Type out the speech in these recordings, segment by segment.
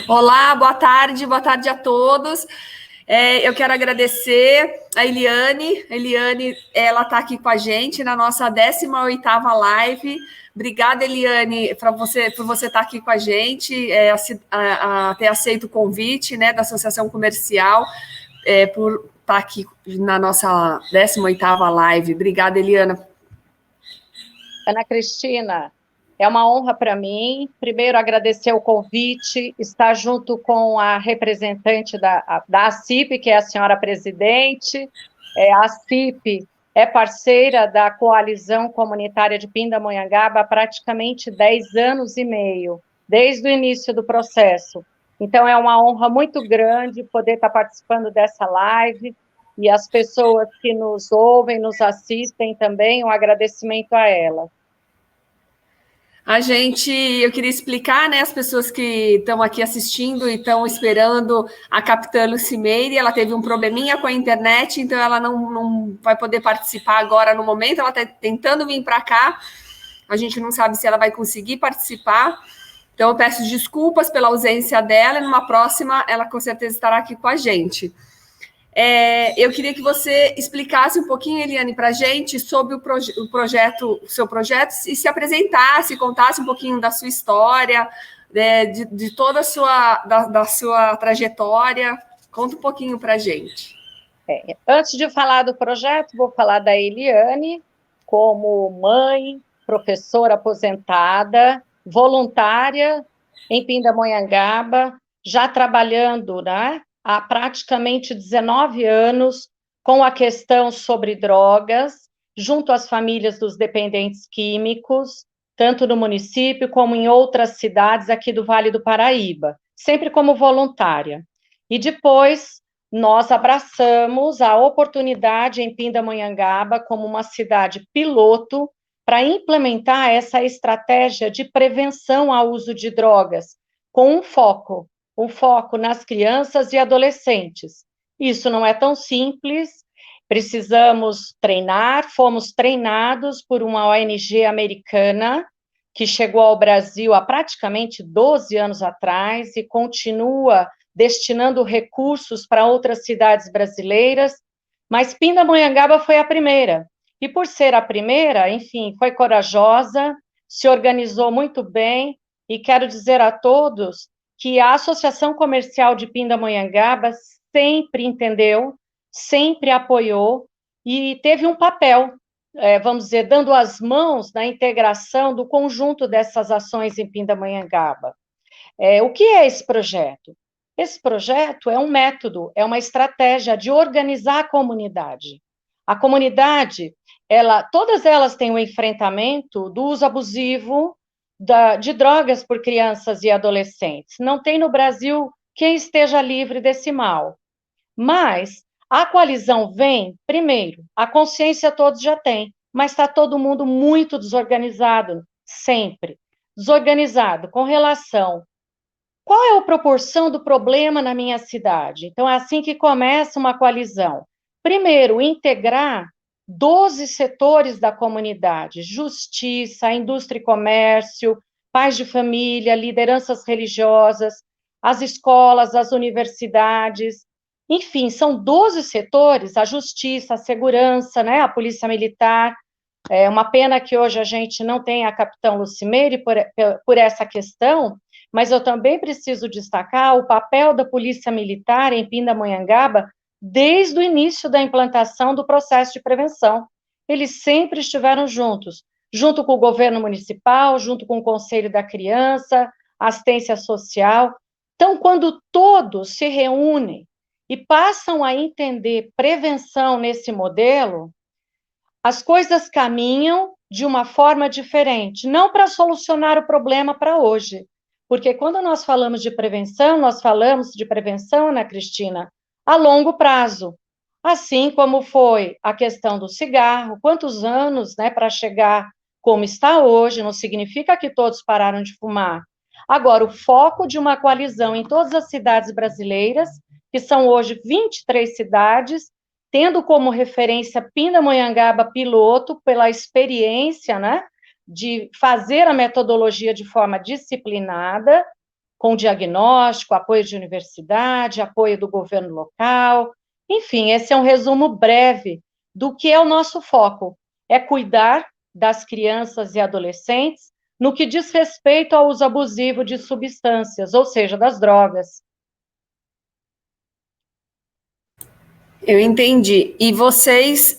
Olá, boa tarde a todos. Eu quero agradecer a Eliane. A Eliane, ela está aqui com a gente na nossa 18ª live. Obrigada, Eliane, por você estar aqui com a gente, ter aceito o convite, né, da Associação Comercial, por estar aqui na nossa 18ª live. Obrigada, Eliana. Ana Cristina, é uma honra para mim, primeiro, agradecer o convite, estar junto com a representante da ACIP, que é a senhora presidente. A ACIP é parceira da Coalizão Comunitária de Pindamonhangaba há praticamente 10 anos e meio, desde o início do processo. Então, é uma honra muito grande poder estar participando dessa live, e as pessoas que nos ouvem, nos assistem também, um agradecimento a elas. Eu queria explicar, né, as pessoas que estão aqui assistindo e estão esperando a capitã Lucimeire, ela teve um probleminha com a internet, então ela não vai poder participar agora no momento, ela está tentando vir para cá, a gente não sabe se ela vai conseguir participar, então eu peço desculpas pela ausência dela, e numa próxima ela com certeza estará aqui com a gente. Eu queria que você explicasse um pouquinho, Eliane, para a gente sobre o seu projeto, e se apresentasse, contasse um pouquinho da sua história, de toda da sua trajetória. Conta um pouquinho para a gente. Antes de falar do projeto, vou falar da Eliane, como mãe, professora aposentada, voluntária em Pindamonhangaba, já trabalhando, né, há praticamente 19 anos com a questão sobre drogas, junto às famílias dos dependentes químicos, tanto no município como em outras cidades aqui do Vale do Paraíba, sempre como voluntária. E depois nós abraçamos a oportunidade em Pindamonhangaba como uma cidade piloto para implementar essa estratégia de prevenção ao uso de drogas, com um foco nas crianças e adolescentes. Isso não é tão simples, precisamos treinar, fomos treinados por uma ONG americana que chegou ao Brasil há praticamente 12 anos atrás e continua destinando recursos para outras cidades brasileiras, mas Pindamonhangaba foi a primeira. E por ser a primeira, enfim, foi corajosa, se organizou muito bem, e quero dizer a todos que a Associação Comercial de Pindamonhangaba sempre entendeu, sempre apoiou e teve um papel, vamos dizer, dando as mãos na integração do conjunto dessas ações em Pindamonhangaba. O que é esse projeto? Esse projeto é um método, é uma estratégia de organizar a comunidade. A comunidade, todas elas têm um enfrentamento do uso abusivo de drogas por crianças e adolescentes. Não tem no Brasil quem esteja livre desse mal. Mas a coalizão vem, primeiro, a consciência todos já têm, mas está todo mundo muito desorganizado, sempre. Desorganizado com relação qual é a proporção do problema na minha cidade? Então, é assim que começa uma coalizão. Primeiro, integrar 12 setores da comunidade: justiça, indústria e comércio, pais de família, lideranças religiosas, as escolas, as universidades. Enfim, são 12 setores: a justiça, a segurança, né, a polícia militar. É uma pena que hoje a gente não tenha a capitã Lucimeire por essa questão, mas eu também preciso destacar o papel da Polícia Militar em Pindamonhangaba desde o início da implantação do processo de prevenção. Eles sempre estiveram juntos, junto com o governo municipal, junto com o Conselho da Criança, assistência social. Então, quando todos se reúnem e passam a entender prevenção nesse modelo, as coisas caminham de uma forma diferente, não para solucionar o problema para hoje, porque quando nós falamos de prevenção, Ana Cristina, a longo prazo, assim como foi a questão do cigarro, quantos anos, né, para chegar como está hoje, não significa que todos pararam de fumar. Agora, o foco de uma coalizão em todas as cidades brasileiras, que são hoje 23 cidades, tendo como referência Pindamonhangaba piloto, pela experiência, né, de fazer a metodologia de forma disciplinada, com diagnóstico, apoio de universidade, apoio do governo local. Enfim, esse é um resumo breve do que é o nosso foco, é cuidar das crianças e adolescentes no que diz respeito ao uso abusivo de substâncias, ou seja, das drogas. Eu entendi. E você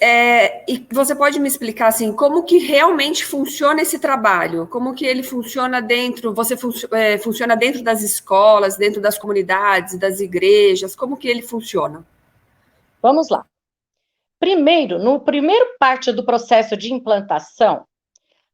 pode me explicar assim, como que realmente funciona esse trabalho? Como que ele funciona dentro? Funciona dentro das escolas, dentro das comunidades, das igrejas? Como que ele funciona? Vamos lá. Primeiro, no primeiro parte do processo de implantação,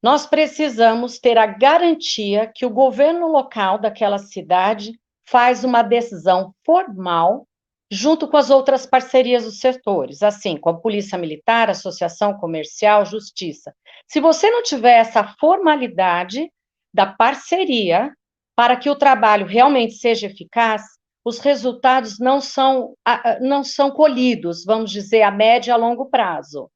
nós precisamos ter a garantia que o governo local daquela cidade faz uma decisão formal junto com as outras parcerias dos setores, assim como Polícia Militar, Associação Comercial, Justiça. Se você não tiver essa formalidade da parceria para que o trabalho realmente seja eficaz, os resultados não são colhidos, vamos dizer, a médio e a longo prazo.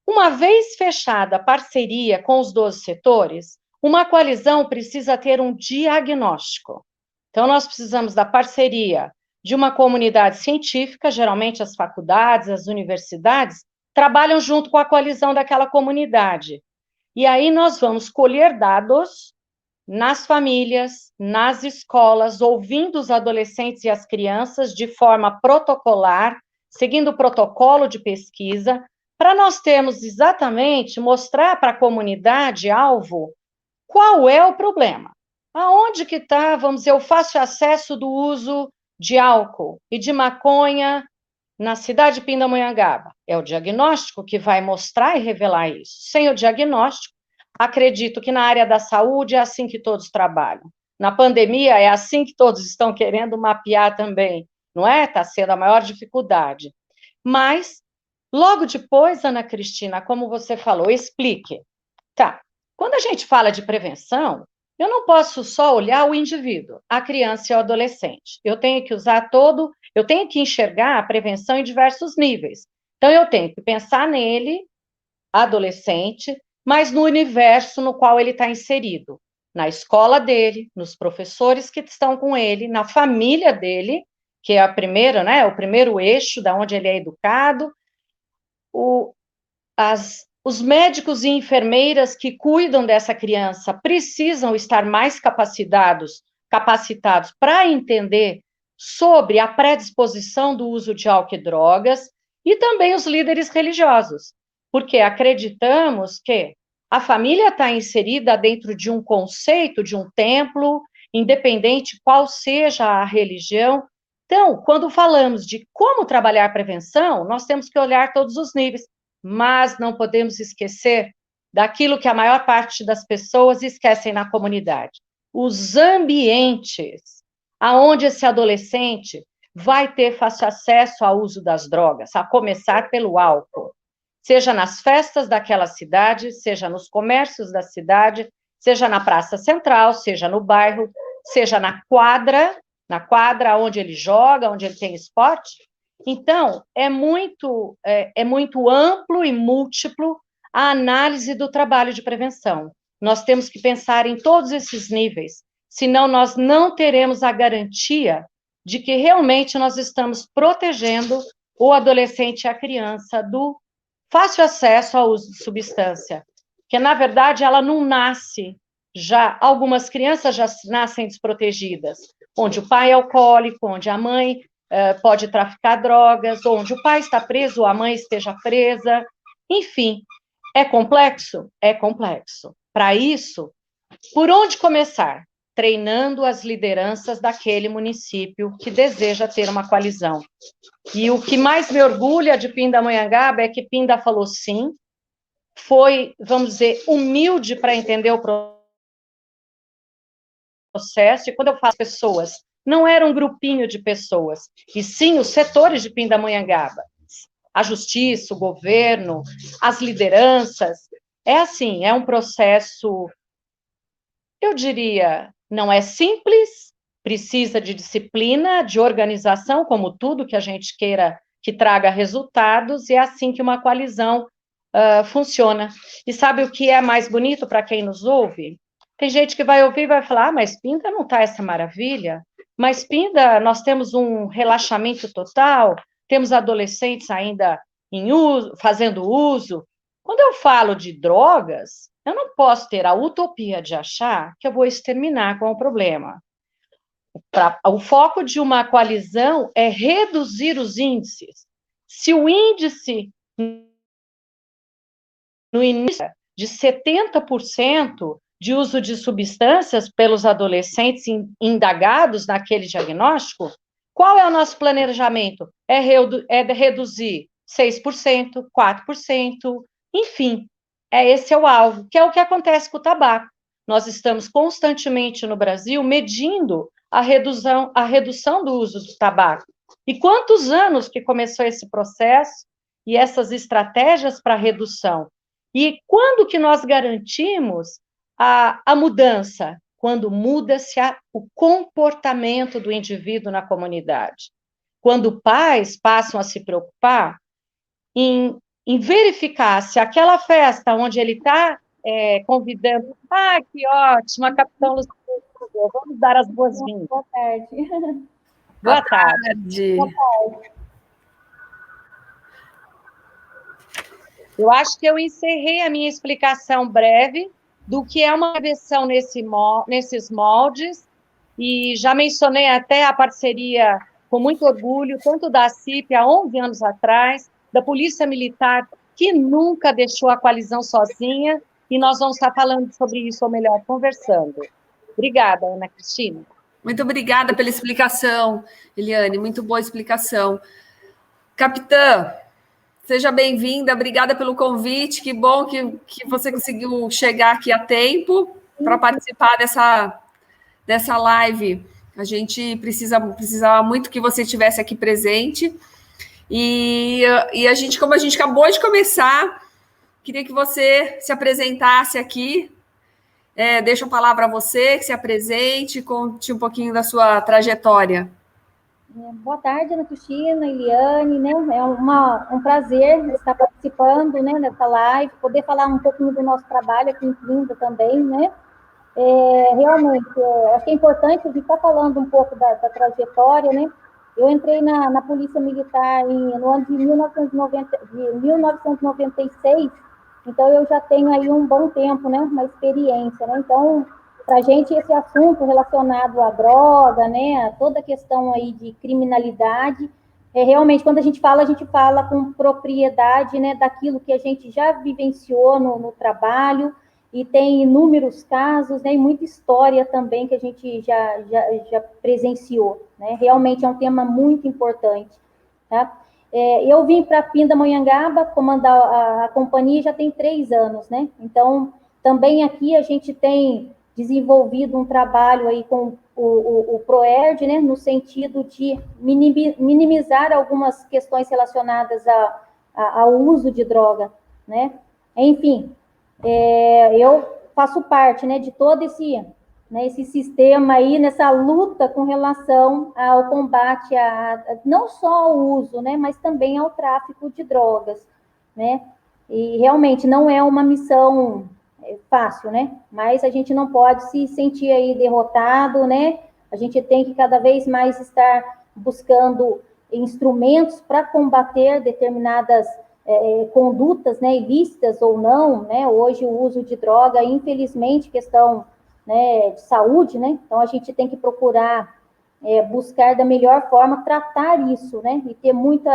Uma vez fechada a parceria com os 12 setores, uma coalizão precisa ter um diagnóstico. Então, nós precisamos da parceria de uma comunidade científica, geralmente as faculdades, as universidades, trabalham junto com a coalizão daquela comunidade. E aí nós vamos colher dados nas famílias, nas escolas, ouvindo os adolescentes e as crianças de forma protocolar, seguindo o protocolo de pesquisa, para nós termos exatamente, mostrar para a comunidade alvo qual é o problema. Aonde que está, vamos dizer, o fácil acesso do uso de álcool e de maconha na cidade de Pindamonhangaba? É o diagnóstico que vai mostrar e revelar isso. Sem o diagnóstico, acredito que na área da saúde é assim que todos trabalham. Na pandemia é assim que todos estão querendo mapear também, não é? Está sendo a maior dificuldade. Mas, logo depois, Ana Cristina, como você falou, explique. Tá, quando a gente fala de prevenção, eu não posso só olhar o indivíduo, a criança e o adolescente. Eu tenho que eu tenho que enxergar a prevenção em diversos níveis. Então, eu tenho que pensar nele, adolescente, mas no universo no qual ele está inserido. Na escola dele, nos professores que estão com ele, na família dele, que é a primeira, né, o primeiro eixo da onde ele é educado, os médicos e enfermeiras que cuidam dessa criança precisam estar mais capacitados para entender sobre a predisposição do uso de álcool e drogas, e também os líderes religiosos, porque acreditamos que a família está inserida dentro de um conceito, de um templo, independente qual seja a religião. Então, quando falamos de como trabalhar a prevenção, nós temos que olhar todos os níveis, mas não podemos esquecer daquilo que a maior parte das pessoas esquecem na comunidade: os ambientes aonde esse adolescente vai ter fácil acesso ao uso das drogas, a começar pelo álcool, seja nas festas daquela cidade, seja nos comércios da cidade, seja na praça central, seja no bairro, seja na quadra onde ele joga, onde ele tem esporte. Então, é muito amplo e múltiplo a análise do trabalho de prevenção. Nós temos que pensar em todos esses níveis, senão nós não teremos a garantia de que realmente nós estamos protegendo o adolescente e a criança do fácil acesso ao uso de substância, que na verdade ela não nasce já, algumas crianças já nascem desprotegidas, onde o pai é alcoólico, onde a mãe pode traficar drogas, onde o pai está preso ou a mãe esteja presa, enfim, é complexo? É complexo. Para isso, por onde começar? Treinando as lideranças daquele município que deseja ter uma coalizão. E o que mais me orgulha de Pindamonhangaba é que Pinda falou sim, foi, vamos dizer, humilde para entender o processo, e quando eu falo pessoas, não era um grupinho de pessoas, e sim os setores de Pindamonhangaba, a justiça, o governo, as lideranças. É assim, é um processo, eu diria, não é simples, precisa de disciplina, de organização, como tudo que a gente queira que traga resultados, e é assim que uma coalizão funciona. E sabe o que é mais bonito para quem nos ouve? Tem gente que vai ouvir e vai falar, mas Pinda não está essa maravilha, mas Pinda nós temos um relaxamento total, temos adolescentes ainda em uso, fazendo uso. Quando eu falo de drogas, eu não posso ter a utopia de achar que eu vou exterminar com o problema. O foco de uma coalizão é reduzir os índices. Se o índice no início de 70% de uso de substâncias pelos adolescentes indagados naquele diagnóstico, qual é o nosso planejamento? É reduzir 6%, 4%, enfim, esse é o alvo, que é o que acontece com o tabaco. Nós estamos constantemente no Brasil medindo a redução do uso do tabaco. E quantos anos que começou esse processo e essas estratégias para redução? E quando que nós garantimos a mudança? Quando muda-se o comportamento do indivíduo na comunidade. Quando pais passam a se preocupar em verificar se aquela festa onde ele está convidando, que ótimo, a Capitão Luciano, vamos dar as boas-vindas. Boa tarde. Boa tarde. Boa tarde. Eu acho que eu encerrei a minha explicação breve do que é uma versão nesses moldes, e já mencionei até a parceria com muito orgulho, tanto da CIP há 11 anos atrás, da Polícia Militar, que nunca deixou a coalizão sozinha, e nós vamos estar falando sobre isso, ou melhor, conversando. Obrigada, Ana Cristina. Muito obrigada pela explicação, Eliane, muito boa explicação. Capitã, seja bem-vinda, obrigada pelo convite, que bom que você conseguiu chegar aqui a tempo para participar dessa live. A gente precisava muito que você estivesse aqui presente, e a gente, como a gente acabou de começar, queria que você se apresentasse aqui, deixo a palavra a você, que se apresente, conte um pouquinho da sua trajetória. Boa tarde, Ana Cristina, Eliane, né? É um prazer estar participando, né, nessa live, poder falar um pouquinho do nosso trabalho aqui em Pinda também, né? Realmente, acho que é importante a gente estar falando um pouco da trajetória, né? Eu entrei na Polícia Militar no ano de 1996, então eu já tenho aí um bom tempo, né? Uma experiência, né? Então, para a gente, esse assunto relacionado à droga, né, a toda a questão aí de criminalidade, realmente, quando a gente fala com propriedade, né, daquilo que a gente já vivenciou no trabalho, e tem inúmeros casos, né, e muita história também que a gente já presenciou, né? Realmente é um tema muito importante, tá? Eu vim para Pindamonhangaba comandar a companhia já tem 3 anos, né? Então, também aqui a gente tem desenvolvido um trabalho aí com o PROERD, né, no sentido de minimizar algumas questões relacionadas ao uso de droga, né? Enfim, eu faço parte, né, de todo esse sistema aí, nessa luta com relação ao combate não só ao uso, né, mas também ao tráfico de drogas, né? E realmente não é uma missão fácil, né? Mas a gente não pode se sentir aí derrotado, né? A gente tem que cada vez mais estar buscando instrumentos para combater determinadas condutas, né, ilícitas ou não, né? Hoje o uso de droga, infelizmente, questão, né, de saúde, né? Então a gente tem que procurar buscar da melhor forma tratar isso, né? E ter muito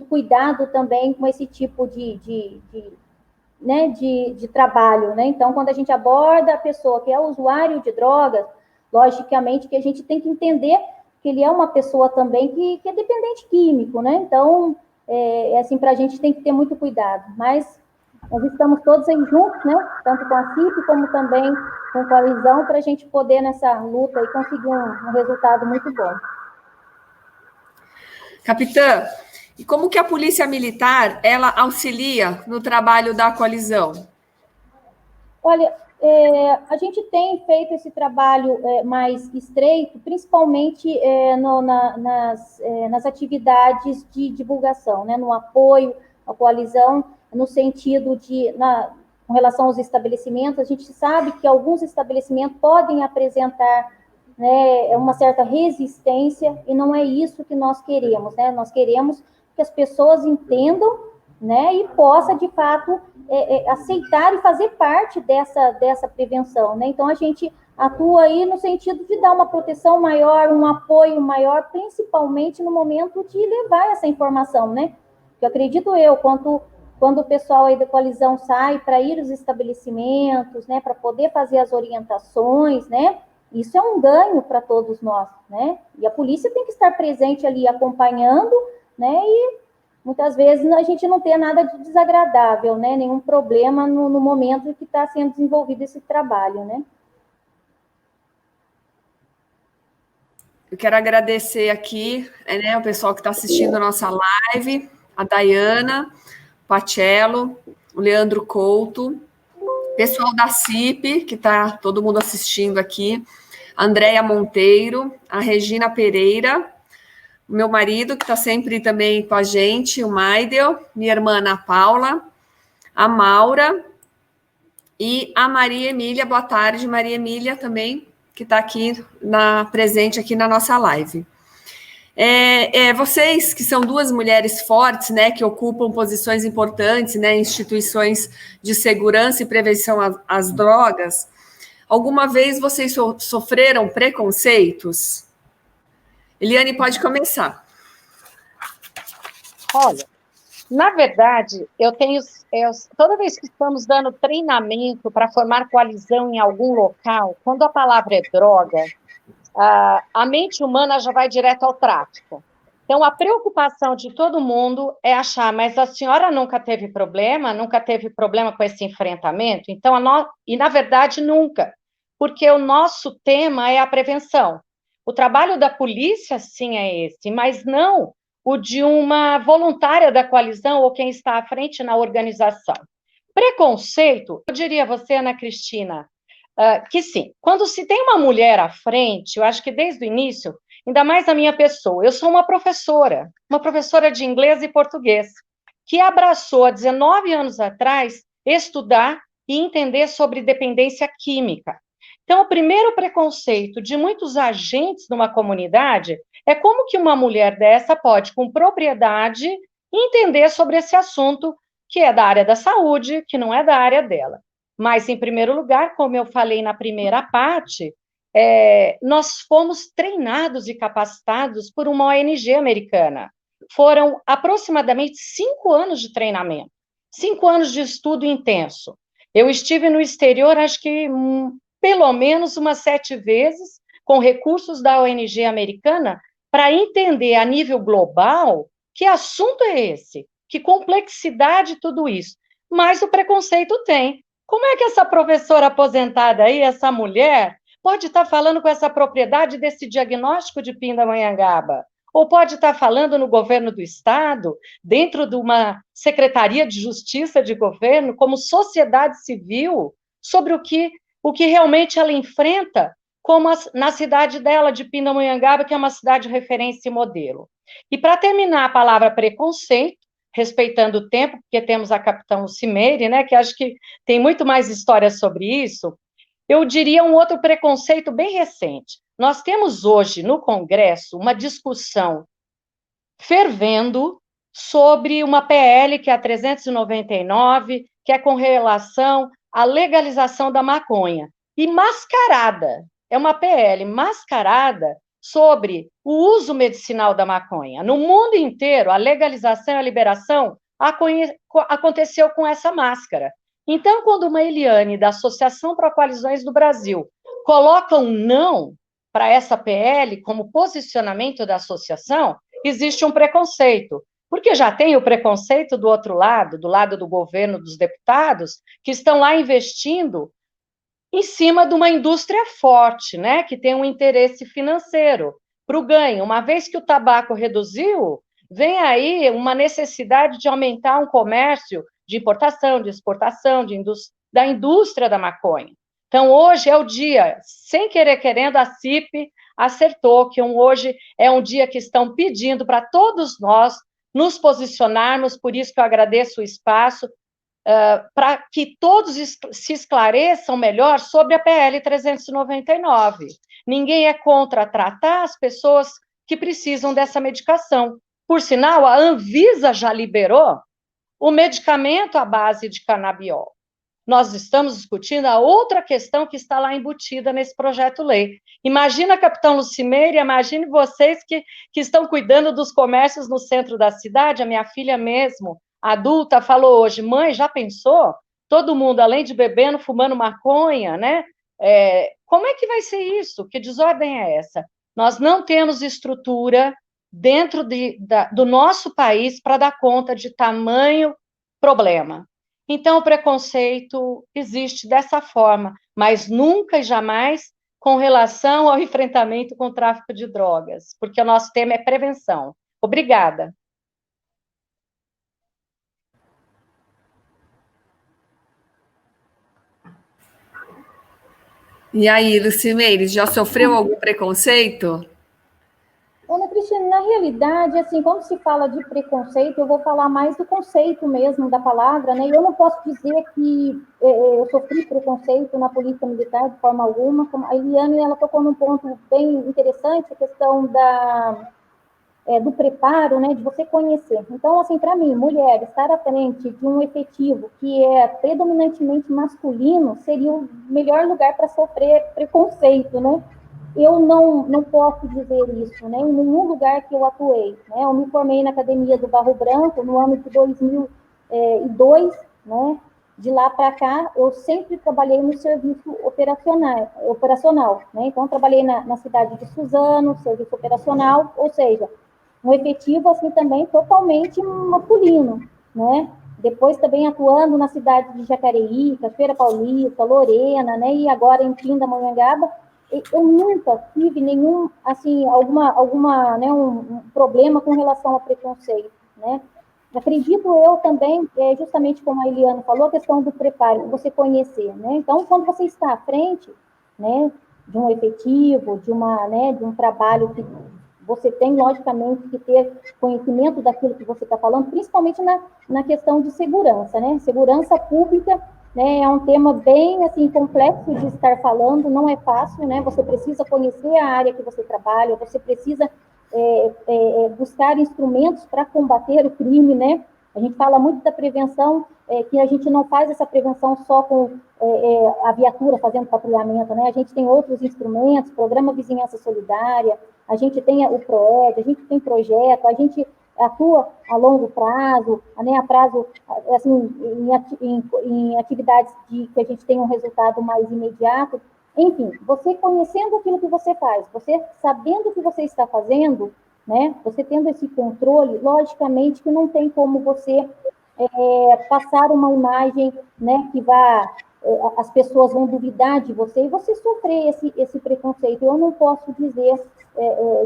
cuidado também com esse tipo de trabalho, né? Então, quando a gente aborda a pessoa que é usuário de drogas, logicamente que a gente tem que entender que ele é uma pessoa também que é dependente químico, né? Então, assim, para a gente tem que ter muito cuidado. Mas nós estamos todos aí juntos, né? Tanto com a CIP como também com a coalizão, para a gente poder, nessa luta, aí, conseguir um resultado muito bom. Capitã, e como que a Polícia Militar, ela auxilia no trabalho da coalizão? Olha, a gente tem feito esse trabalho mais estreito, principalmente nas atividades de divulgação, né, no apoio à coalizão, no sentido de com relação aos estabelecimentos, a gente sabe que alguns estabelecimentos podem apresentar, né, uma certa resistência, e não é isso que nós queremos, né? Nós queremos que as pessoas entendam, né, e possa, de fato, aceitar e fazer parte dessa prevenção, né? Então, a gente atua aí no sentido de dar uma proteção maior, um apoio maior, principalmente no momento de levar essa informação, né? Porque acredito eu, quando o pessoal aí da coalizão sai para ir aos estabelecimentos, né, para poder fazer as orientações, né, isso é um ganho para todos nós, né? E a polícia tem que estar presente ali acompanhando, né? E muitas vezes a gente não tem nada de desagradável, né? Nenhum problema no momento que está sendo desenvolvido esse trabalho, né? Eu quero agradecer aqui, né, o pessoal que está assistindo a nossa live, a Dayana, o Pacello, o Leandro Couto, pessoal da CIP, que está todo mundo assistindo aqui, a Andréia Monteiro, a Regina Pereira, o meu marido, que está sempre também com a gente, o Maidel, minha irmã Ana Paula, a Maura e a Maria Emília. Boa tarde, Maria Emília, também, que está aqui presente aqui na nossa live. Vocês, que são duas mulheres fortes, né, que ocupam posições importantes, né, em instituições de segurança e prevenção às drogas, alguma vez vocês sofreram preconceitos? Eliane, pode começar. Olha, na verdade, toda vez que estamos dando treinamento para formar coalizão em algum local, quando a palavra é droga, a mente humana já vai direto ao tráfico. Então, a preocupação de todo mundo é achar, mas a senhora nunca teve problema com esse enfrentamento? Então, e na verdade, nunca, porque o nosso tema é a prevenção. O trabalho da polícia, sim, é esse, mas não o de uma voluntária da coalizão ou quem está à frente na organização. Preconceito, eu diria a você, Ana Cristina, que sim, quando se tem uma mulher à frente, eu acho que desde o início, ainda mais a minha pessoa, eu sou uma professora de inglês e português, que abraçou há 19 anos atrás estudar e entender sobre dependência química. Então, o primeiro preconceito de muitos agentes numa comunidade é como que uma mulher dessa pode, com propriedade, entender sobre esse assunto que é da área da saúde, que não é da área dela. Mas, em primeiro lugar, como eu falei na primeira parte, nós fomos treinados e capacitados por uma ONG americana. Foram aproximadamente 5 anos de treinamento, 5 anos de estudo intenso. Eu estive no exterior, acho que pelo menos umas 7 vezes, com recursos da ONG americana, para entender a nível global que assunto é esse, que complexidade tudo isso. Mas o preconceito tem. Como é que essa professora aposentada aí, essa mulher, pode estar falando com essa propriedade desse diagnóstico de Pindamonhangaba? Ou pode estar falando no governo do Estado, dentro de uma Secretaria de Justiça de governo, como sociedade civil, sobre o que realmente ela enfrenta, como na cidade dela, de Pindamonhangaba, que é uma cidade referência e modelo. E para terminar a palavra preconceito, respeitando o tempo, porque temos a capitã Cimeire, né, que acho que tem muito mais história sobre isso, eu diria um outro preconceito bem recente. Nós temos hoje no Congresso uma discussão fervendo sobre uma PL, que é a 399, que é com relação à legalização da maconha. E mascarada, é uma PL mascarada sobre o uso medicinal da maconha. No mundo inteiro, a legalização e a liberação aconteceu com essa máscara. Então, quando uma Eliane, da Associação Pro Coalizões do Brasil, coloca um não para essa PL como posicionamento da associação, existe um preconceito, porque já tem o preconceito do outro lado, do lado do governo, dos deputados, que estão lá investindo em cima de uma indústria forte, né, que tem um interesse financeiro para o ganho. Uma vez que o tabaco reduziu, vem aí uma necessidade de aumentar um comércio de importação, de exportação, da indústria da maconha. Então, hoje é o dia, sem querer querendo, a CIP acertou que hoje é um dia que estão pedindo para todos nós nos posicionarmos, por isso que eu agradeço o espaço, para que todos se esclareçam melhor sobre a PL 399. Ninguém é contra tratar as pessoas que precisam dessa medicação. Por sinal, a Anvisa já liberou o medicamento à base de canabiol. Nós estamos discutindo a outra questão que está lá embutida nesse projeto-lei. Imagina, capitão Lucimeira, imagine vocês que estão cuidando dos comércios no centro da cidade. A minha filha mesmo, adulta, falou hoje, mãe, já pensou? Todo mundo, além de bebendo, fumando maconha, né? Como é que vai ser isso? Que desordem é essa? Nós não temos estrutura dentro do nosso país para dar conta de tamanho problema. Então, o preconceito existe dessa forma, mas nunca e jamais com relação ao enfrentamento com o tráfico de drogas, porque o nosso tema é prevenção. Obrigada. E aí, Lucimeire, já sofreu algum preconceito? Ana Cristina, na realidade, assim, quando se fala de preconceito, eu vou falar mais do conceito mesmo da palavra, né? Eu não posso dizer que eu sofri preconceito na polícia militar de forma alguma. Como a Eliane, ela tocou num ponto bem interessante, a questão do preparo, né, de você conhecer. Então, assim, para mim, mulher, estar à frente de um efetivo que é predominantemente masculino seria o melhor lugar para sofrer preconceito, né? Eu não posso dizer isso, né? Em nenhum lugar que eu atuei, né? Eu me formei na Academia do Barro Branco no ano de 2002, né? De lá para cá, eu sempre trabalhei no serviço operacional, né? Então, trabalhei na cidade de Suzano, serviço operacional, ou seja, um efetivo, assim, também totalmente masculino, né? Depois também atuando na cidade de Jacareí, Cachoeira Paulista, Lorena, né? E agora em Pindamonhangaba, eu nunca tive nenhum, assim, né, um problema com relação a preconceito, né? Acredito eu também, justamente como a Eliana falou, a questão do preparo, você conhecer, né? Então, quando você está à frente, né, de um efetivo, de um trabalho que você tem, logicamente, que ter conhecimento daquilo que você está falando, principalmente na questão de segurança, né? Segurança pública, né, é um tema bem, assim, complexo de estar falando, não é fácil, né? Você precisa conhecer a área que você trabalha, você precisa buscar instrumentos para combater o crime, né? A gente fala muito da prevenção, que a gente não faz essa prevenção só com a viatura fazendo patrulhamento, né? A gente tem outros instrumentos, Programa Vizinhança Solidária, a gente tem o PROED, a gente tem projeto, a gente atua a longo prazo, né, a prazo, assim, em atividades que a gente tem um resultado mais imediato. Enfim, você conhecendo aquilo que você faz, você sabendo o que você está fazendo, né, você tendo esse controle, logicamente que não tem como você passar uma imagem, né, que as pessoas vão duvidar de você e você sofrer esse preconceito. Eu não posso dizer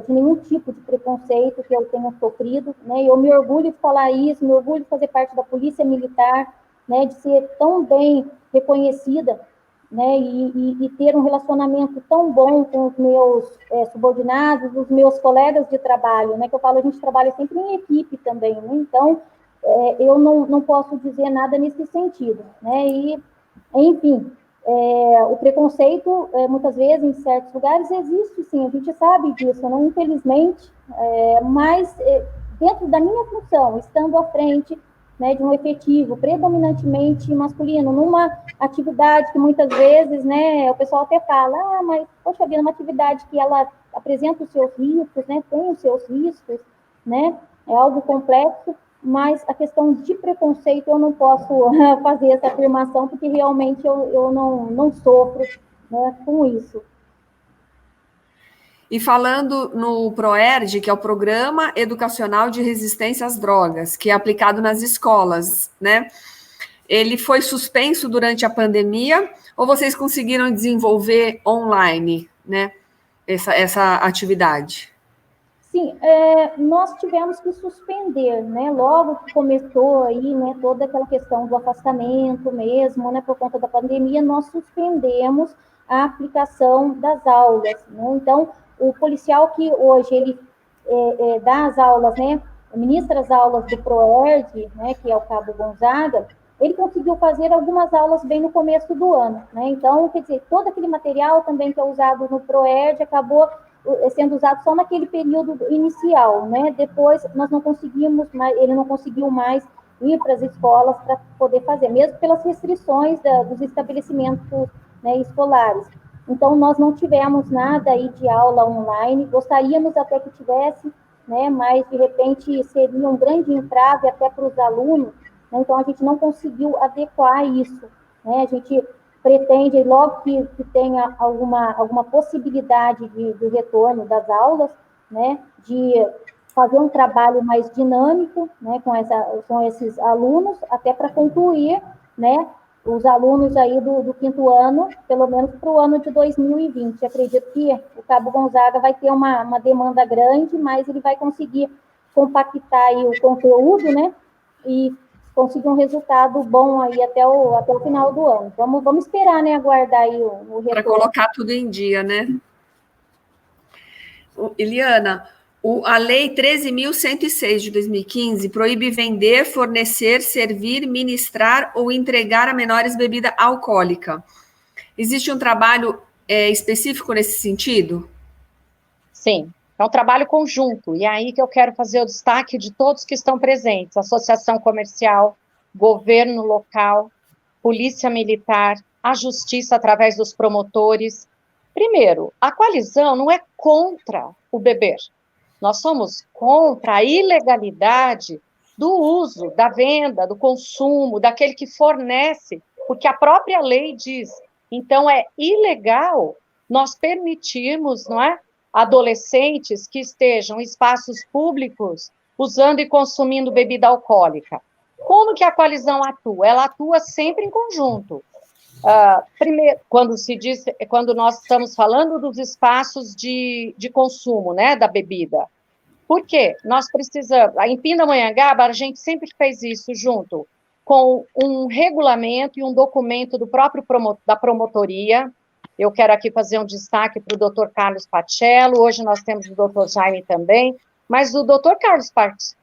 de nenhum tipo de preconceito que eu tenha sofrido, né? Eu me orgulho de falar isso, me orgulho de fazer parte da Polícia Militar, né? De ser tão bem reconhecida, né? E ter um relacionamento tão bom com os meus subordinados, os meus colegas de trabalho, né? Que eu falo, a gente trabalha sempre em equipe também, né? Então, eu não posso dizer nada nesse sentido, né? E, enfim, o preconceito, muitas vezes, em certos lugares, existe, sim, a gente sabe disso, né? Infelizmente, mas dentro da minha função, estando à frente, né, de um efetivo predominantemente masculino, numa atividade que muitas vezes, né, o pessoal até fala, mas, poxa vida, uma atividade que ela apresenta os seus riscos, né, tem os seus riscos, né, é algo complexo, mas a questão de preconceito eu não posso fazer essa afirmação, porque realmente eu não sofro, né, com isso. E falando no PROERD, que é o Programa Educacional de Resistência às Drogas, que é aplicado nas escolas, né? Ele foi suspenso durante a pandemia ou vocês conseguiram desenvolver online, né, essa atividade? Sim, nós tivemos que suspender, né? Logo que começou aí, né, toda aquela questão do afastamento mesmo, né, por conta da pandemia, nós suspendemos a aplicação das aulas, né? Então, o policial que hoje ele dá as aulas, né, ministra as aulas do PROERD, né, que é o Cabo Gonzaga, ele conseguiu fazer algumas aulas bem no começo do ano, né? Então, quer dizer, todo aquele material também que é usado no ProERD acabou sendo usado só naquele período inicial, né? Depois nós não conseguimos mais, ele não conseguiu mais ir para as escolas para poder fazer, mesmo pelas restrições dos estabelecimentos, né, escolares. Então, nós não tivemos nada aí de aula online, gostaríamos até que tivesse, né, mas de repente seria um grande entrave até para os alunos, né? Então a gente não conseguiu adequar isso, né? A gente pretende, logo que tenha alguma possibilidade de retorno das aulas, né, de fazer um trabalho mais dinâmico, né, com esses alunos, até para concluir, né, os alunos aí do quinto ano, pelo menos para o ano de 2020. Acredito que o Cabo Gonzaga vai ter uma demanda grande, mas ele vai conseguir compactar aí o conteúdo, né, e conseguir um resultado bom aí até o final do ano. Vamos esperar, né, aguardar aí o retorno. Para colocar tudo em dia, né? Eliana, a Lei 13.106 de 2015 proíbe vender, fornecer, servir, ministrar ou entregar a menores bebida alcoólica. Existe um trabalho específico nesse sentido? Sim, é um trabalho conjunto, e é aí que eu quero fazer o destaque de todos que estão presentes, associação comercial, governo local, polícia militar, a justiça através dos promotores. Primeiro, a coalizão não é contra o beber, nós somos contra a ilegalidade do uso, da venda, do consumo, daquele que fornece, porque a própria lei diz, então é ilegal nós permitirmos, não é, adolescentes que estejam em espaços públicos usando e consumindo bebida alcoólica. Como que a coalizão atua? Ela atua sempre em conjunto. Primeiro, quando nós estamos falando dos espaços de consumo, né, da bebida. Por quê? Nós precisamos, em Pindamonhangaba, a gente sempre fez isso junto com um regulamento e um documento do próprio da promotoria. Eu quero aqui fazer um destaque para o doutor Carlos Pacello, hoje nós temos o doutor Jaime também, mas o doutor Carlos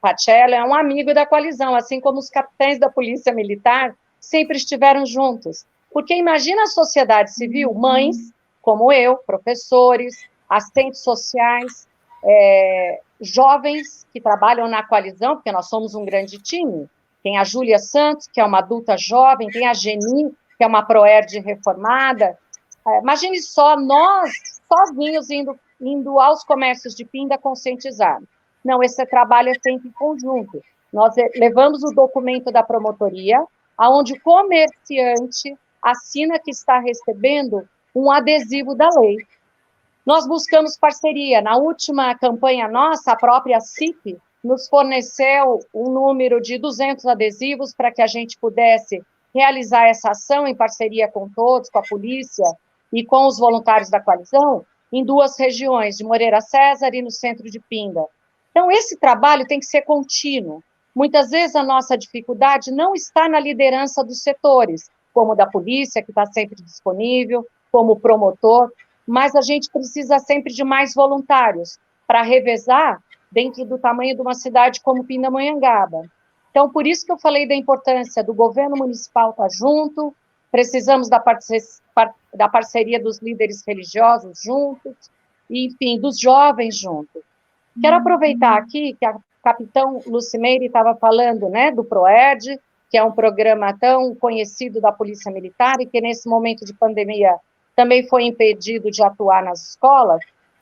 Pacello é um amigo da coalizão, assim como os capitães da Polícia Militar sempre estiveram juntos. Porque imagina a sociedade civil, mães, como eu, professores, assistentes sociais, jovens que trabalham na coalizão, porque nós somos um grande time. Tem a Júlia Santos, que é uma adulta jovem, tem a Geni, que é uma ProERD reformada. Imagine só, nós sozinhos indo aos comércios de Pinda conscientizar. Não, esse trabalho é sempre em conjunto. Nós levamos o documento da promotoria, aonde o comerciante assina que está recebendo um adesivo da lei. Nós buscamos parceria. Na última campanha nossa, a própria CIP nos forneceu um número de 200 adesivos para que a gente pudesse realizar essa ação em parceria com todos, com a polícia e com os voluntários da coalizão, em 2 regiões, de Moreira César e no centro de Pinda. Então, esse trabalho tem que ser contínuo. Muitas vezes a nossa dificuldade não está na liderança dos setores, como da polícia, que está sempre disponível, como o promotor, mas a gente precisa sempre de mais voluntários para revezar dentro do tamanho de uma cidade como Pindamonhangaba. Então, por isso que eu falei da importância do governo municipal estar junto, precisamos da parceria dos líderes religiosos juntos, e, enfim, dos jovens juntos. Quero aproveitar aqui que a capitão Lucimeire estava falando, né, do ProERD, que é um programa tão conhecido da Polícia Militar e que, nesse momento de pandemia, também foi impedido de atuar nas escolas.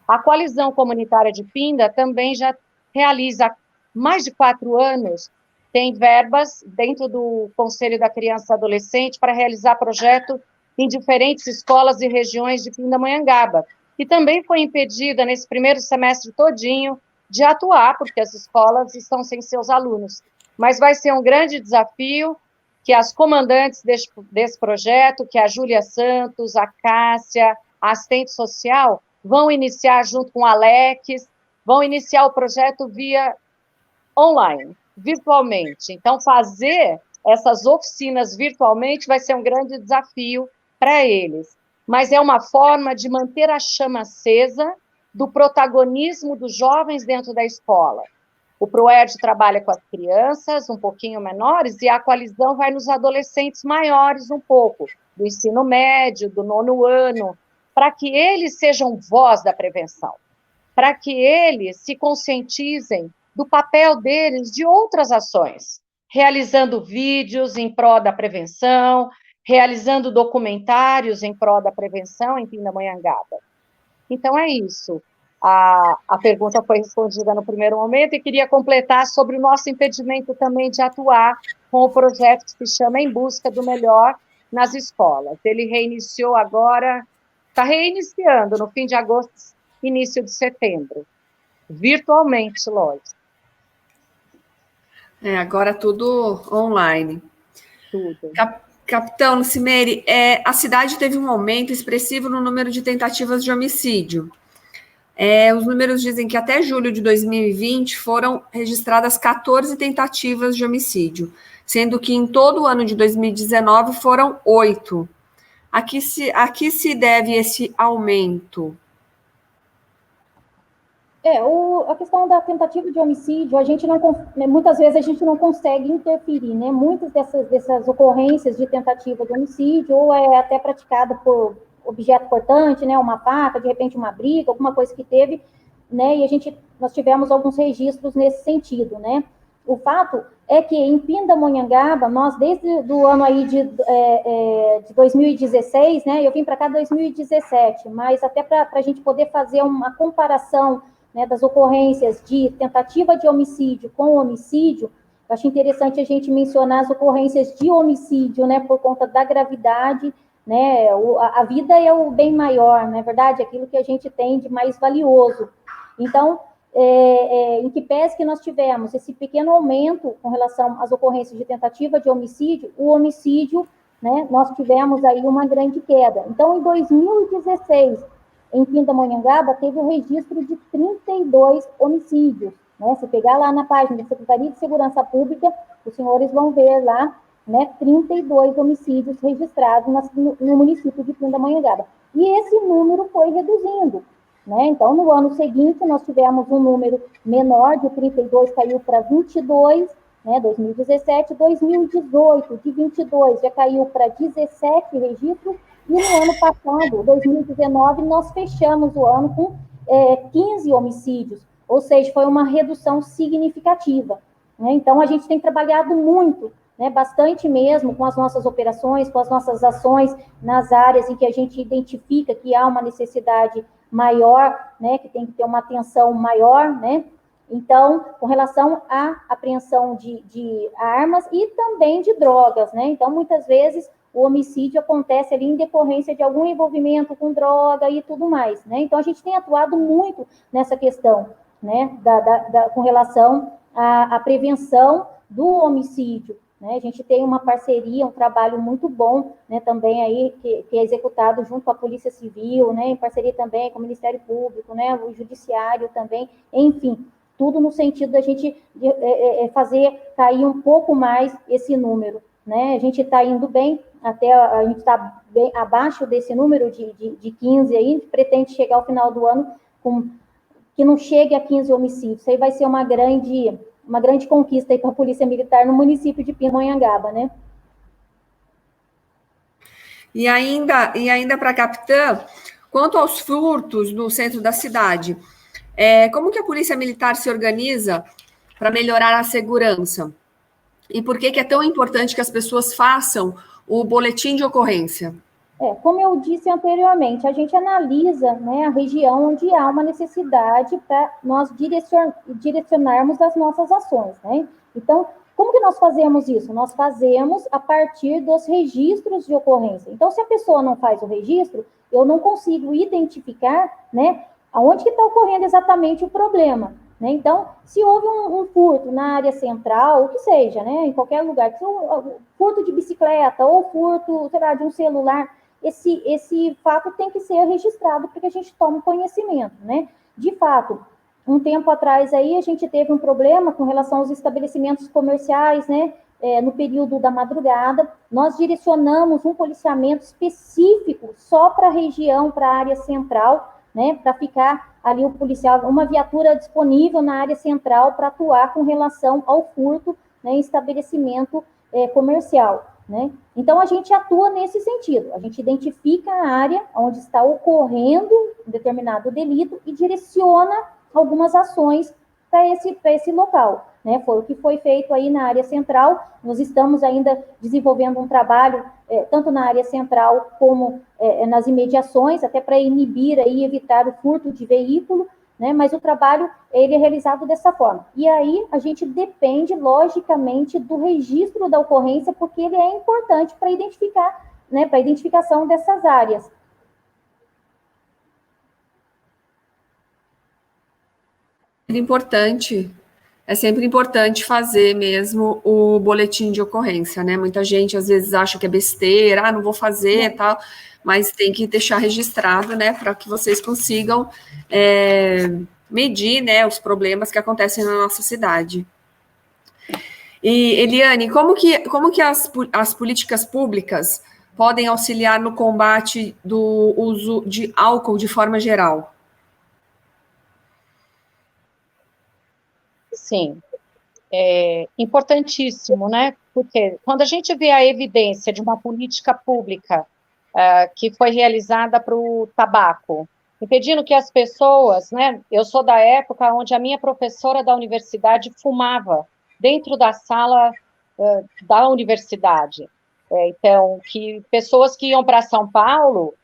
A Coalizão Comunitária de Pinda também já realiza há mais de 4 anos, tem verbas dentro do Conselho da Criança e Adolescente para realizar projeto em diferentes escolas e regiões de Pindamonhangaba, que também foi impedida nesse primeiro semestre todinho de atuar, porque as escolas estão sem seus alunos. Mas vai ser um grande desafio que as comandantes desse projeto, que a Júlia Santos, a Cássia, a assistente social, vão iniciar junto com a Alex, vão iniciar o projeto via online, virtualmente. Então, fazer essas oficinas virtualmente vai ser um grande desafio para eles. Mas é uma forma de manter a chama acesa do protagonismo dos jovens dentro da escola. O ProERD trabalha com as crianças um pouquinho menores e a coalizão vai nos adolescentes maiores um pouco, do ensino médio, do 9º ano, para que eles sejam voz da prevenção, para que eles se conscientizem do papel deles de outras ações, realizando vídeos em prol da prevenção, realizando documentários em prol da prevenção em Pindamonhangaba. Então, é isso. A pergunta foi respondida no primeiro momento e queria completar sobre o nosso impedimento também de atuar com o projeto que se chama Em Busca do Melhor nas Escolas. Ele reiniciou agora, está reiniciando no fim de agosto, início de setembro, virtualmente, lógico. Agora tudo online. Tudo. Capitão Lucimeire, a cidade teve um aumento expressivo no número de tentativas de homicídio. Os números dizem que até julho de 2020 foram registradas 14 tentativas de homicídio, sendo que em todo o ano de 2019 foram 8. A que se deve esse aumento? A questão da tentativa de homicídio, muitas vezes a gente não consegue interferir, né? Muitas dessas ocorrências de tentativa de homicídio, ou é até praticada por objeto cortante, né? Uma faca, de repente uma briga, alguma coisa que teve, né? E nós tivemos alguns registros nesse sentido, né? O fato é que em Pindamonhangaba, nós desde o ano aí de 2016, né? Eu vim para cá em 2017, mas até para a gente poder fazer uma comparação, né, das ocorrências de tentativa de homicídio com homicídio, eu acho interessante a gente mencionar as ocorrências de homicídio, né, por conta da gravidade, né, a vida é o bem maior, não é verdade? Aquilo que a gente tem de mais valioso. Então, em que pese que nós tivemos esse pequeno aumento com relação às ocorrências de tentativa de homicídio, o homicídio, né, nós tivemos aí uma grande queda. Então, em 2016, em Pindamonhangaba, teve um registro de 32 homicídios, né? Se pegar lá na página da Secretaria de Segurança Pública, os senhores vão ver lá, né, 32 homicídios registrados no município de Pindamonhangaba. E esse número foi reduzindo, né? Então, no ano seguinte, nós tivemos um número menor, de 32 caiu para 22, né, 2017, 2018, de 22 já caiu para 17 registros, e no ano passado, 2019, nós fechamos o ano com 15 homicídios, ou seja, foi uma redução significativa, né? Então, a gente tem trabalhado muito, né, bastante mesmo, com as nossas operações, com as nossas ações nas áreas em que a gente identifica que há uma necessidade maior, né, que tem que ter uma atenção maior, né? Então, com relação à apreensão de armas e também de drogas, né? Então, muitas vezes, o homicídio acontece ali em decorrência de algum envolvimento com droga e tudo mais, né? Então, a gente tem atuado muito nessa questão, né, com relação à prevenção do homicídio, né? A gente tem uma parceria, um trabalho muito bom, né, também aí, que é executado junto com a Polícia Civil, né, em parceria também com o Ministério Público, né, o Judiciário também, enfim, tudo no sentido da gente fazer cair um pouco mais esse número, né? A gente está indo bem, até a gente está bem abaixo desse número de 15 aí, pretende chegar ao final do ano que não chegue a 15 homicídios. Isso aí vai ser uma grande conquista aí para a Polícia Militar no município de Pindamonhangaba, né? E ainda para a capitã, quanto aos furtos no centro da cidade, como que a Polícia Militar se organiza para melhorar a segurança? E por que é tão importante que as pessoas façam o boletim de ocorrência? Como eu disse anteriormente, a gente analisa, né, a região onde há uma necessidade para nós direcionarmos as nossas ações, né? Então, como que nós fazemos isso? Nós fazemos a partir dos registros de ocorrência. Então, se a pessoa não faz o registro, eu não consigo identificar, né, aonde que está ocorrendo exatamente o problema, né? Então, se houve um furto na área central, o que seja, né, em qualquer lugar, furto de bicicleta ou furto, sei lá, de um celular, esse fato tem que ser registrado para que a gente tome conhecimento, né? De fato, um tempo atrás aí a gente teve um problema com relação aos estabelecimentos comerciais, né? No período da madrugada, nós direcionamos um policiamento específico só para a região, para a área central, né? Para ficar ali o policial, uma viatura disponível na área central para atuar com relação ao furto, né, em estabelecimento comercial, né? Então, a gente atua nesse sentido, a gente identifica a área onde está ocorrendo um determinado delito e direciona algumas ações para esse local, né? Foi o que foi feito aí na área central. Nós estamos ainda desenvolvendo um trabalho, tanto na área central como nas imediações, até para inibir e evitar o furto de veículo, né? Mas o trabalho, ele é realizado dessa forma. E aí, a gente depende, logicamente, do registro da ocorrência, porque ele é importante para identificar, né? Para a identificação dessas áreas. Importante, é sempre importante fazer mesmo o boletim de ocorrência, né? Muita gente às vezes acha que é besteira, não vou fazer, tal, mas tem que deixar registrado, né, para que vocês consigam medir, né, os problemas que acontecem na nossa cidade. E, Eliane, como que as políticas públicas podem auxiliar no combate do uso de álcool de forma geral? Sim, é importantíssimo, né? Porque quando a gente vê a evidência de uma política pública que foi realizada para o tabaco, impedindo que as pessoas, né? Eu sou da época onde a minha professora da universidade fumava dentro da sala da universidade. Então, que pessoas que iam para São Paulo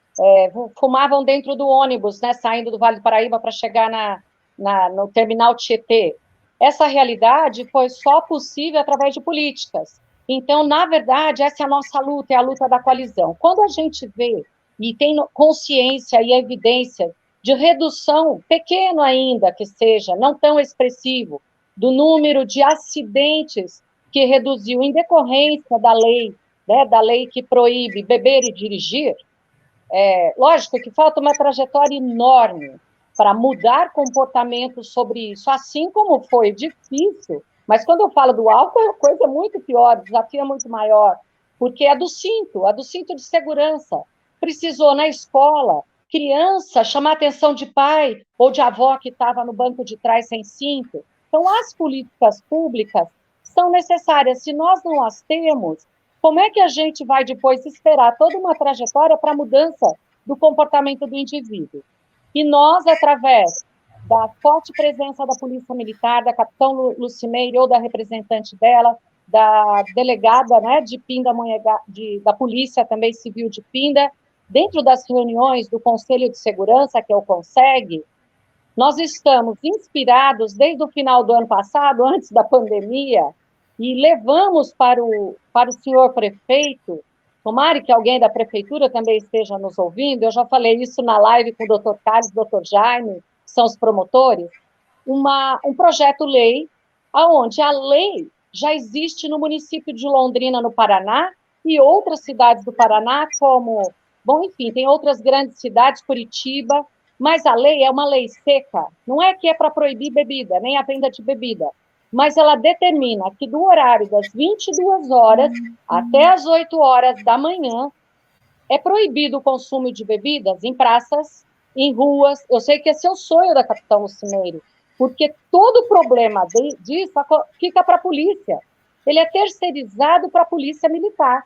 fumavam dentro do ônibus, né? Saindo do Vale do Paraíba para chegar no terminal Tietê. Essa realidade foi só possível através de políticas. Então, na verdade, essa é a nossa luta, é a luta da coalizão. Quando a gente vê e tem consciência e evidência de redução, pequeno ainda que seja, não tão expressivo, do número de acidentes que reduziu em decorrência da lei, né, da lei que proíbe beber e dirigir, lógico que falta uma trajetória enorme para mudar comportamentos sobre isso, assim como foi difícil, mas quando eu falo do álcool, é uma coisa muito pior, o desafio é muito maior, porque é a do cinto de segurança. Precisou, na escola, criança chamar a atenção de pai ou de avó que estava no banco de trás sem cinto. Então, as políticas públicas são necessárias. Se nós não as temos, como é que a gente vai depois esperar toda uma trajetória para a mudança do comportamento do indivíduo? E nós, através da forte presença da Polícia Militar, da capitão Lucimeire ou da representante dela, da delegada, né, de Pindamonhangaba, da Polícia também Civil de Pinda, dentro das reuniões do Conselho de Segurança, que é o CONSEG, nós estamos inspirados desde o final do ano passado, antes da pandemia, e levamos para o senhor prefeito, tomara que alguém da prefeitura também esteja nos ouvindo, eu já falei isso na live com o doutor Carlos e o doutor Jaime, que são os promotores, um projeto-lei, onde a lei já existe no município de Londrina, no Paraná, e outras cidades do Paraná, como, bom, enfim, tem outras grandes cidades, Curitiba, mas a lei é uma lei seca, não é que é para proibir bebida, nem a venda de bebida, mas ela determina que do horário das 22 horas até as 8 horas da manhã é proibido o consumo de bebidas em praças, em ruas. Eu sei que esse é o sonho da capitão Lucimeire, porque todo o problema disso fica para a polícia. Ele é terceirizado para a polícia militar.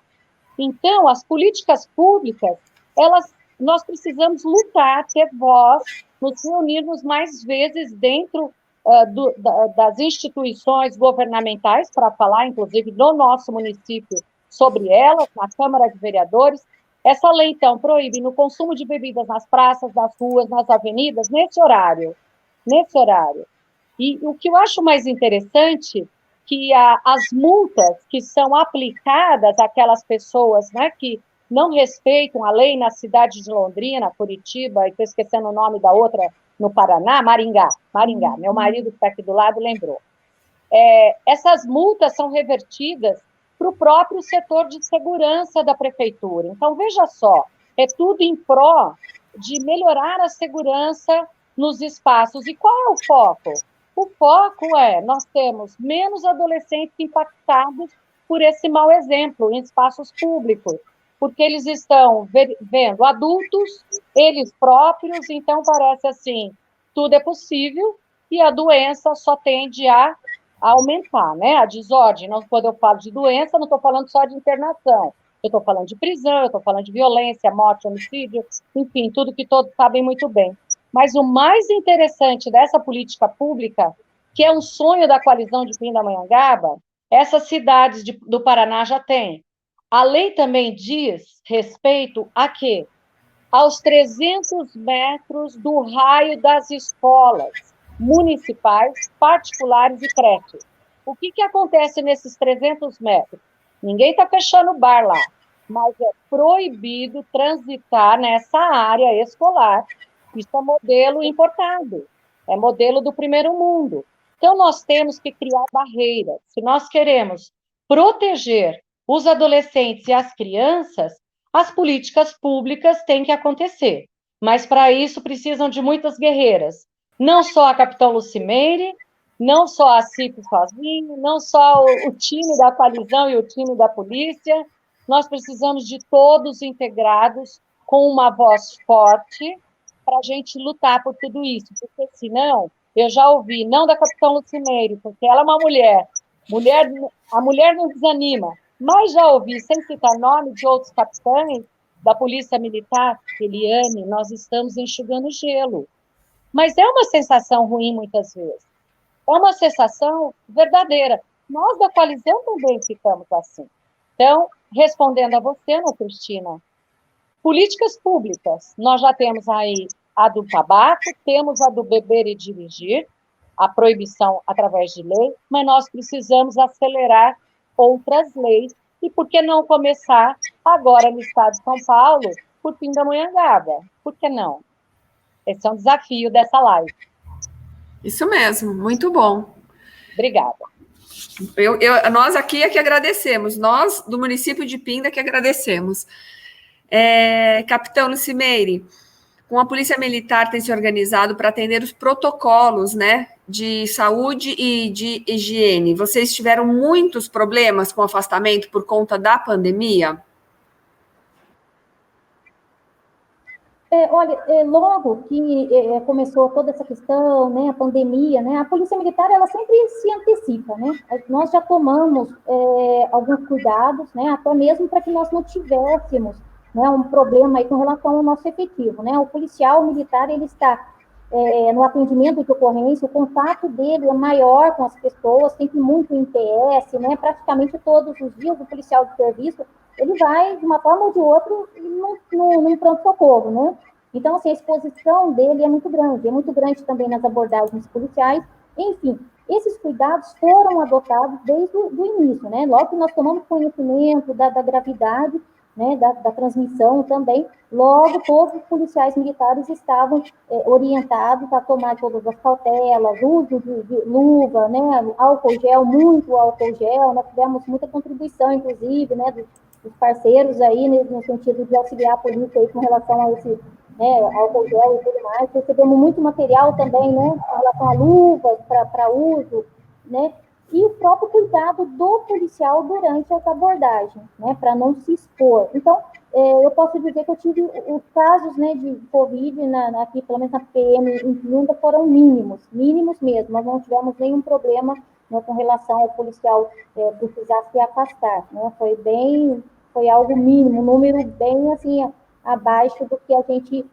Então, as políticas públicas, nós precisamos lutar, ter voz, nos reunirmos mais vezes dentro das instituições governamentais, para falar, inclusive, no nosso município, sobre elas, na Câmara de Vereadores. Essa lei, então, proíbe no consumo de bebidas nas praças, nas ruas, nas avenidas, nesse horário. E o que eu acho mais interessante, que as multas que são aplicadas àquelas pessoas, né, que não respeitam a lei na cidade de Londrina, Curitiba, e estou esquecendo o nome da outra, no Paraná, Maringá, meu marido que está aqui do lado lembrou. Essas multas são revertidas para o próprio setor de segurança da prefeitura. Então, veja só, é tudo em pró de melhorar a segurança nos espaços. E qual é o foco? O foco nós temos menos adolescentes impactados por esse mau exemplo em espaços públicos, porque eles estão vendo adultos, eles próprios, então parece assim, tudo é possível e a doença só tende a aumentar, né? A desordem, quando eu falo de doença, não estou falando só de internação, eu estou falando de prisão, eu estou falando de violência, morte, homicídio, enfim, tudo que todos sabem muito bem. Mas o mais interessante dessa política pública, que é um sonho da coalizão de Pindamonhangaba, essas cidades do Paraná já têm. A lei também diz respeito a quê? Aos 300 metros do raio das escolas municipais, particulares e creches. O que acontece nesses 300 metros? Ninguém está fechando o bar lá, mas é proibido transitar nessa área escolar. Isso é modelo importado, é modelo do primeiro mundo. Então, nós temos que criar barreiras. Se nós queremos proteger os adolescentes e as crianças, as políticas públicas têm que acontecer. Mas, para isso, precisam de muitas guerreiras. Não só a Capitão Lucimeire, não só a CIP sozinho, não só o time da coalizão e o time da polícia. Nós precisamos de todos integrados com uma voz forte para a gente lutar por tudo isso. Porque, senão, eu já ouvi, não da Capitão Lucimeire, porque ela é uma mulher. A mulher não desanima. Mas já ouvi, sem citar nome, de outros capitães da Polícia Militar, Eliane, nós estamos enxugando gelo. Mas é uma sensação ruim, muitas vezes. É uma sensação verdadeira. Nós, da coalizão, também ficamos assim. Então, respondendo a você, Ana Cristina, políticas públicas, nós já temos aí a do tabaco, temos a do beber e dirigir, a proibição através de lei, mas nós precisamos acelerar outras leis, e por que não começar agora no estado de São Paulo, por Pindamonhangaba? Por que não? Esse é um desafio dessa live. Isso mesmo, muito bom. Obrigada. Nós aqui é que agradecemos, nós do município de Pinda que agradecemos. Capitão Lucimeire, com a Polícia Militar tem se organizado para atender os protocolos, né, de saúde e de higiene. Vocês tiveram muitos problemas com afastamento por conta da pandemia? Olha, logo que começou toda essa questão, né, a pandemia, né, a Polícia Militar, ela sempre se antecipa, né? Nós já tomamos alguns cuidados, né, até mesmo para que nós não tivéssemos, né, um problema aí com relação ao nosso efetivo, né? O policial militar, ele está no atendimento de ocorrência, o contato dele é maior com as pessoas, sempre muito em PS, né? Praticamente todos os dias o policial de serviço, ele vai, de uma forma ou de outra, num pronto-socorro, né? Então, assim, a exposição dele é muito grande também nas abordagens policiais. Enfim, esses cuidados foram adotados desde o início, né? Logo que nós tomamos conhecimento da gravidade, né, da transmissão também, logo todos os policiais militares estavam orientados a tomar todas as cautelas, uso de luva, né, álcool gel, muito álcool gel, nós tivemos muita contribuição, inclusive, né, dos parceiros aí, no sentido de auxiliar a polícia aí com relação a esse, né, álcool gel e tudo mais. Recebemos muito material também, né, com relação a luvas para uso, né, e o próprio cuidado do policial durante essa abordagem, né, para não se expor. Então, eu posso dizer que eu tive os casos, né, de Covid aqui, pelo menos na PM em Pinda, foram mínimos mesmo, nós não tivemos nenhum problema, né, com relação ao policial precisar se afastar, né, foi algo mínimo, um número bem, assim, abaixo do que a gente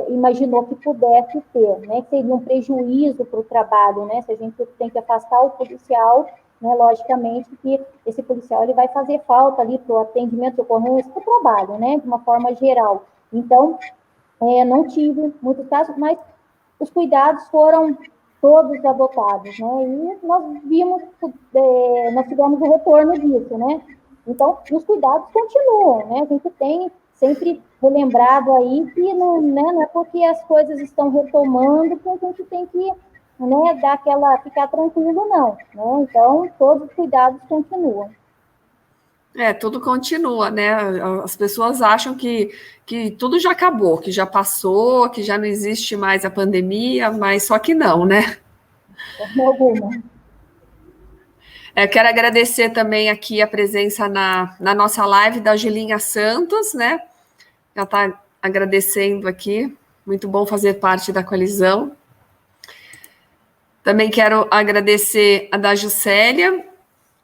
imaginou que pudesse ter, né, que seria um prejuízo para o trabalho, né, se a gente tem que afastar o policial, né, logicamente que esse policial ele vai fazer falta ali para o atendimento de ocorrência, para o trabalho, né, de uma forma geral. Então, não tive muitos casos, mas os cuidados foram todos adotados, né, e nós tivemos o retorno disso, né. Então, os cuidados continuam, né, a gente tem sempre relembrado aí que não é porque as coisas estão retomando que a gente tem que, né, ficar tranquilo, não, né? Então, todos os cuidados continuam. Tudo continua, né? As pessoas acham que tudo já acabou, que já passou, que já não existe mais a pandemia, mas só que não, né? Alguma. Quero agradecer também aqui a presença na nossa live da Angelinha Santos, né? Ela está agradecendo aqui. Muito bom fazer parte da coalizão. Também quero agradecer a da Juscelia,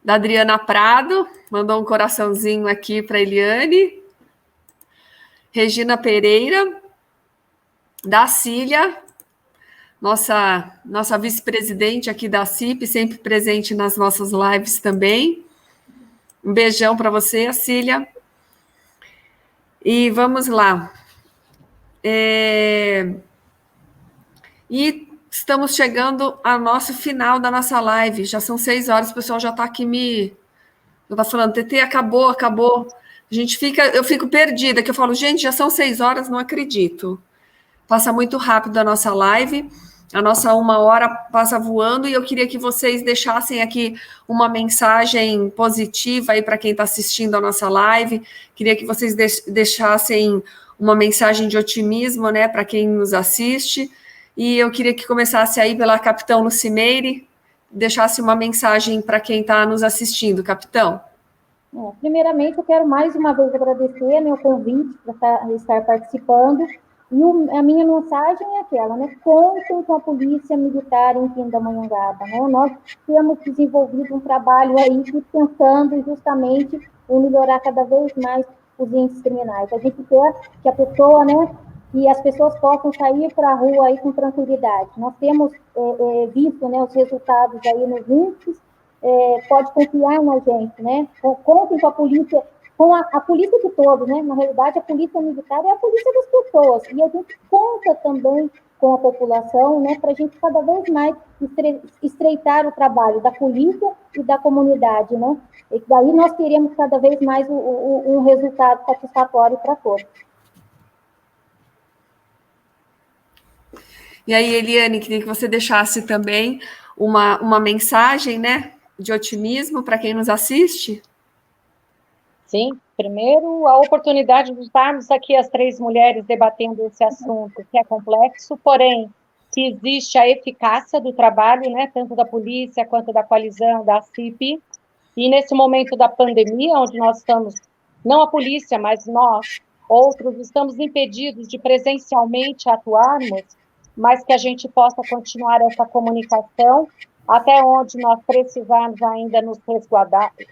da Adriana Prado, mandou um coraçãozinho aqui para a Eliane. Regina Pereira, da Cília, nossa vice-presidente aqui da CIP, sempre presente nas nossas lives também. Um beijão para você, Cília. E vamos lá. E estamos chegando ao nosso final da nossa live. Já são 6 horas, o pessoal já está aqui já tá falando, TT, acabou. Eu fico perdida, que eu falo, gente, já são 6 horas, não acredito. Passa muito rápido a nossa live, a nossa 1 hora passa voando, e eu queria que vocês deixassem aqui uma mensagem positiva aí para quem está assistindo a nossa live, queria que vocês deixassem uma mensagem de otimismo, né, para quem nos assiste, e eu queria que começasse aí pela Capitão Lucimeire, deixasse uma mensagem para quem está nos assistindo, Capitão. Primeiramente, eu quero mais uma vez agradecer, né, o convite para estar participando. E a minha mensagem é aquela, né? Contem com a Polícia Militar em Pindamonhangaba, né? Nós temos desenvolvido um trabalho aí pensando justamente em melhorar cada vez mais os índices criminais. A gente quer que a pessoa, né, que as pessoas possam sair para a rua aí com tranquilidade. Nós temos visto, né, os resultados aí nos índices, pode confiar na gente, né? Contem com a polícia, com a polícia de todos, né? Na realidade, a polícia militar é a polícia das pessoas, e a gente conta também com a população, né? Para a gente cada vez mais estreitar o trabalho da polícia e da comunidade, né? E daí nós teremos cada vez mais um resultado satisfatório para todos. E aí, Eliane, queria que você deixasse também uma mensagem, né, de otimismo para quem nos assiste. Sim, primeiro, a oportunidade de estarmos aqui as 3 mulheres debatendo esse assunto, que é complexo, porém, que existe a eficácia do trabalho, né, tanto da polícia quanto da coalizão, da CIP, e nesse momento da pandemia, onde nós estamos, não a polícia, mas nós, outros, estamos impedidos de presencialmente atuarmos, mas que a gente possa continuar essa comunicação até onde nós precisarmos ainda nos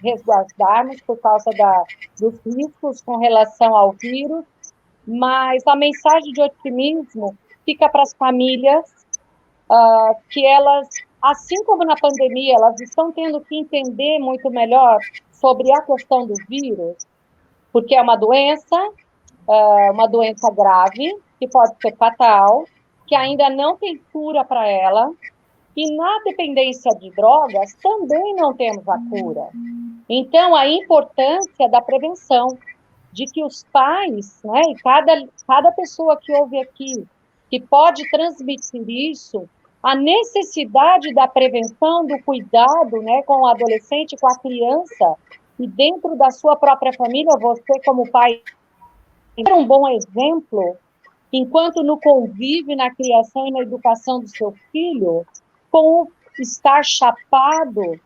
resguardarmos por causa dos riscos com relação ao vírus, mas a mensagem de otimismo fica para as famílias, que elas, assim como na pandemia, elas estão tendo que entender muito melhor sobre a questão do vírus, porque é uma doença grave, que pode ser fatal, que ainda não tem cura para ela, e na dependência de drogas também não temos a cura. Então, a importância da prevenção, de que os pais, né, e cada pessoa que ouve aqui, que pode transmitir isso, a necessidade da prevenção, do cuidado, né, com o adolescente, com a criança, e dentro da sua própria família, você como pai, ser um bom exemplo, enquanto no convívio, na criação e na educação do seu filho, com estar chapado,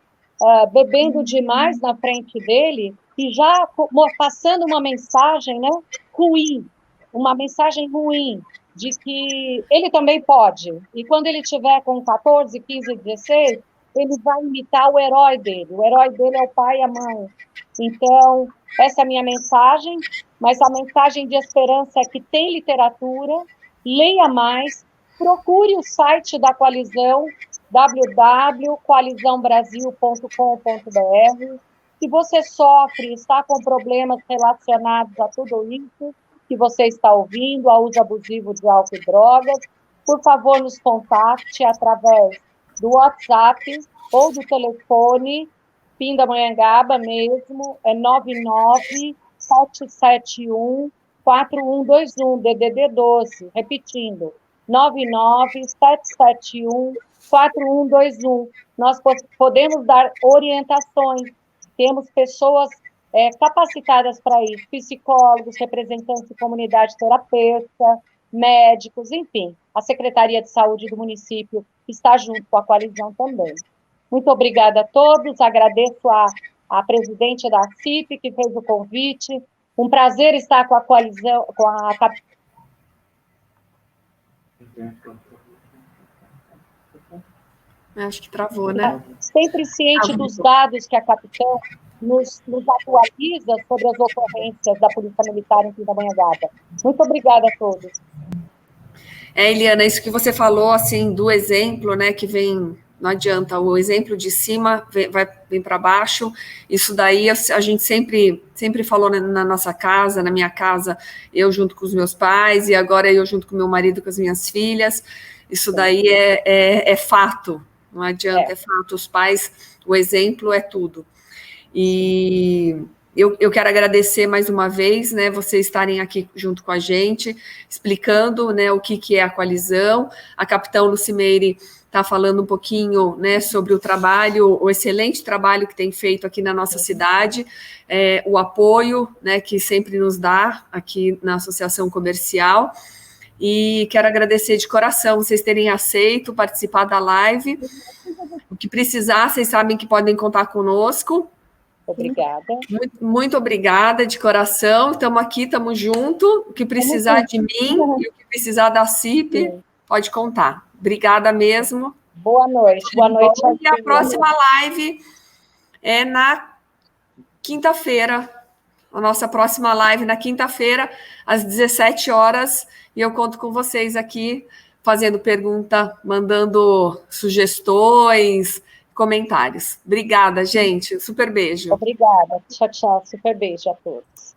bebendo demais na frente dele, e já passando uma mensagem, né, ruim, uma mensagem ruim, de que ele também pode, e quando ele tiver com 14, 15, 16, ele vai imitar o herói dele é o pai e a mãe. Então, essa é a minha mensagem, mas a mensagem de esperança é que tem literatura, leia mais, procure o site da coalizão, www.coalizãobrasil.com.br. Se você sofre, está com problemas relacionados a tudo isso que você está ouvindo, ao uso abusivo de álcool e drogas, por favor, nos contate através do WhatsApp ou do telefone, Pindamonhangaba mesmo, é 99771-4121, DDD 12, repetindo, 99771-4121. Nós podemos dar orientações, temos pessoas capacitadas para isso, psicólogos, representantes de comunidade terapeuta, médicos, enfim, a Secretaria de Saúde do município está junto com a coalizão também. Muito obrigada a todos, agradeço a presidente da CIP que fez o convite, um prazer estar com a coalizão, com a... Acho que travou, né? Sempre ciente dos dados que a capitã nos atualiza sobre as ocorrências da Polícia Militar em Pindamonhangaba. Muito obrigada a todos. Eliana, isso que você falou, assim, do exemplo, né, que vem, não adianta, o exemplo de cima vem para baixo, isso daí a gente sempre falou na nossa casa, na minha casa, eu junto com os meus pais, e agora eu junto com meu marido, com as minhas filhas, isso daí é fato, não adianta, é fato, os pais, o exemplo é tudo. E eu quero agradecer mais uma vez, né, vocês estarem aqui junto com a gente, explicando, né, o que é a coalizão. A capitã Lucimeire está falando um pouquinho, né, sobre o trabalho, o excelente trabalho que tem feito aqui na nossa cidade, o apoio, né, que sempre nos dá aqui na Associação Comercial. E quero agradecer de coração vocês terem aceito participar da live. O que precisar, vocês sabem que podem contar conosco. Obrigada. Muito obrigada, de coração. Estamos aqui, estamos juntos. O que precisar de mim e o que precisar da CIP, pode contar. Obrigada mesmo. Boa noite. Boa noite. E a próxima live é na quinta-feira. A nossa próxima live na quinta-feira, às 17 horas. E eu conto com vocês aqui, fazendo pergunta, mandando sugestões, comentários. Obrigada, gente. Super beijo. Obrigada. Tchau, tchau. Super beijo a todos.